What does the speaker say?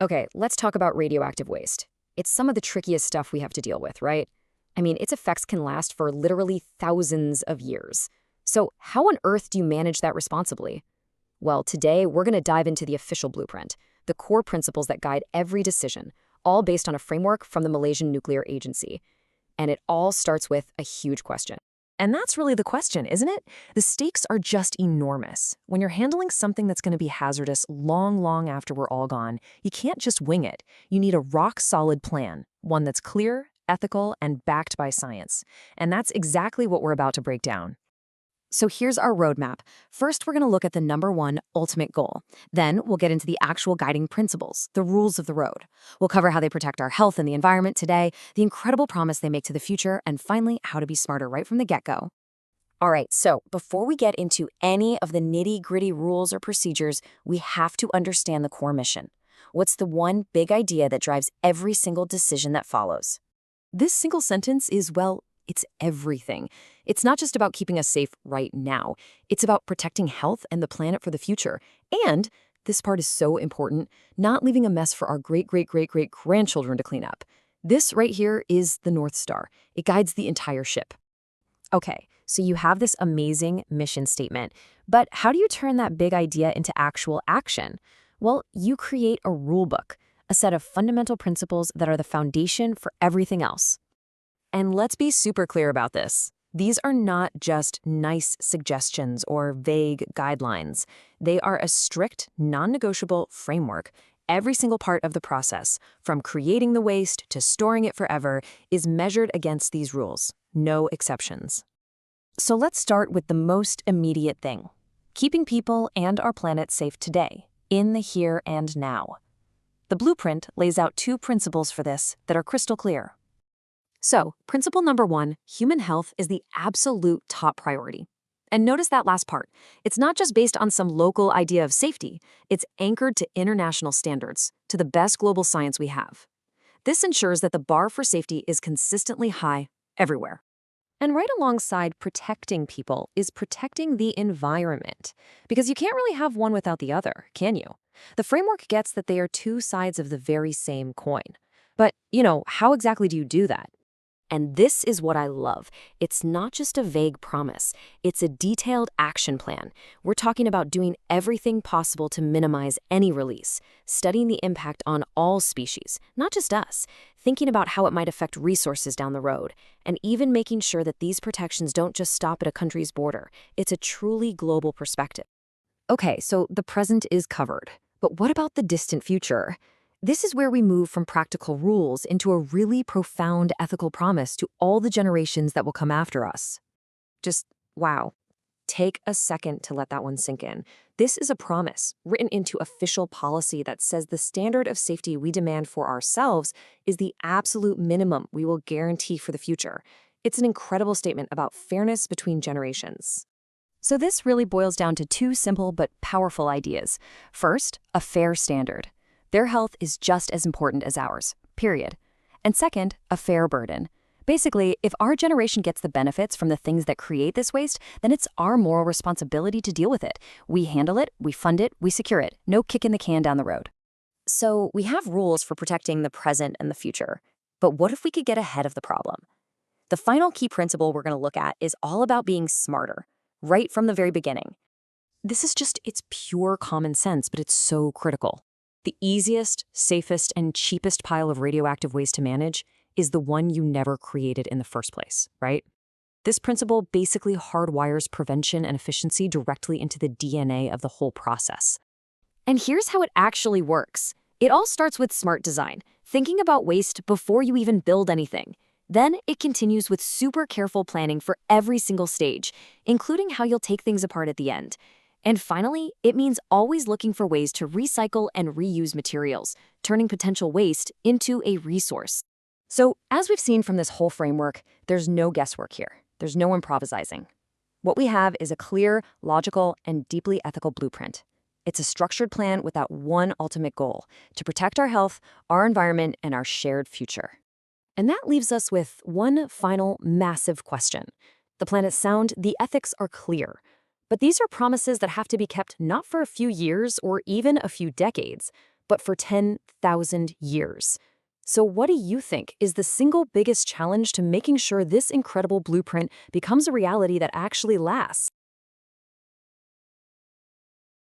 Okay, let's talk about radioactive waste. It's some of the trickiest stuff we have to deal with, right? I mean, its effects can last for literally thousands of years. So, how on earth do you manage that responsibly? Well, today we're going to dive into the official blueprint, the core principles that guide every decision, all based on a framework from the Malaysian Nuclear Agency. And it all starts with a huge question. And that's really the question, isn't it? The stakes are just enormous. When you're handling something that's going to be hazardous long, long after we're all gone, you can't just wing it. You need a rock-solid plan, one that's clear, ethical, and backed by science. And that's exactly what we're about to break down. So here's our roadmap. First, we're going to look at the number one ultimate goal. Then we'll get into the actual guiding principles, the rules of the road. We'll cover how they protect our health and the environment today, the incredible promise they make to the future, and finally, how to be smarter right from the get-go. All right, so before we get into any of the nitty-gritty rules or procedures, we have to understand the core mission. What's the one big idea that drives every single decision that follows? This single sentence is, well, it's everything. It's not just about keeping us safe right now. It's about protecting health and the planet for the future. And, this part is so important, not leaving a mess for our great-great-great-great-grandchildren to clean up. This right here is the North Star. It guides the entire ship. Okay, so you have this amazing mission statement, but how do you turn that big idea into actual action? Well, you create a rule book, a set of fundamental principles that are the foundation for everything else. And let's be super clear about this. These are not just nice suggestions or vague guidelines. They are a strict, non-negotiable framework. Every single part of the process, from creating the waste to storing it forever, is measured against these rules. No exceptions. So let's start with the most immediate thing: keeping people and our planet safe today, in the here and now. The blueprint lays out two principles for this that are crystal clear. So, principle number one, human health is the absolute top priority. And notice that last part. It's not just based on some local idea of safety. It's anchored to international standards, to the best global science we have. This ensures that the bar for safety is consistently high everywhere. And right alongside protecting people is protecting the environment. Because you can't really have one without the other, can you? The framework gets that they are two sides of the very same coin. But, how exactly do you do that? And this is what I love. It's not just a vague promise. It's a detailed action plan. We're talking about doing everything possible to minimize any release, studying the impact on all species, not just us, thinking about how it might affect resources down the road, and even making sure that these protections don't just stop at a country's border. It's a truly global perspective. Okay, so the present is covered. But what about the distant future? This is where we move from practical rules into a really profound ethical promise to all the generations that will come after us. Just, wow. Take a second to let that one sink in. This is a promise written into official policy that says the standard of safety we demand for ourselves is the absolute minimum we will guarantee for the future. It's an incredible statement about fairness between generations. So this really boils down to two simple but powerful ideas. First, a fair standard. Their health is just as important as ours, period. And second, a fair burden. Basically, if our generation gets the benefits from the things that create this waste, then it's our moral responsibility to deal with it. We handle it, we fund it, we secure it. No kicking the can down the road. So we have rules for protecting the present and the future. But what if we could get ahead of the problem? The final key principle we're going to look at is all about being smarter, right from the very beginning. It's pure common sense, but it's so critical. The easiest, safest, and cheapest pile of radioactive waste to manage is the one you never created in the first place, right? This principle basically hardwires prevention and efficiency directly into the DNA of the whole process. And here's how it actually works. It all starts with smart design, thinking about waste before you even build anything. Then it continues with super careful planning for every single stage, including how you'll take things apart at the end. And finally, it means always looking for ways to recycle and reuse materials, turning potential waste into a resource. So, as we've seen from this whole framework, there's no guesswork here. There's no improvising. What we have is a clear, logical, and deeply ethical blueprint. It's a structured plan without one ultimate goal: to protect our health, our environment, and our shared future. And that leaves us with one final massive question. The planet's sound, the ethics are clear. But these are promises that have to be kept not for a few years or even a few decades, but for 10,000 years. So what do you think is the single biggest challenge to making sure this incredible blueprint becomes a reality that actually lasts?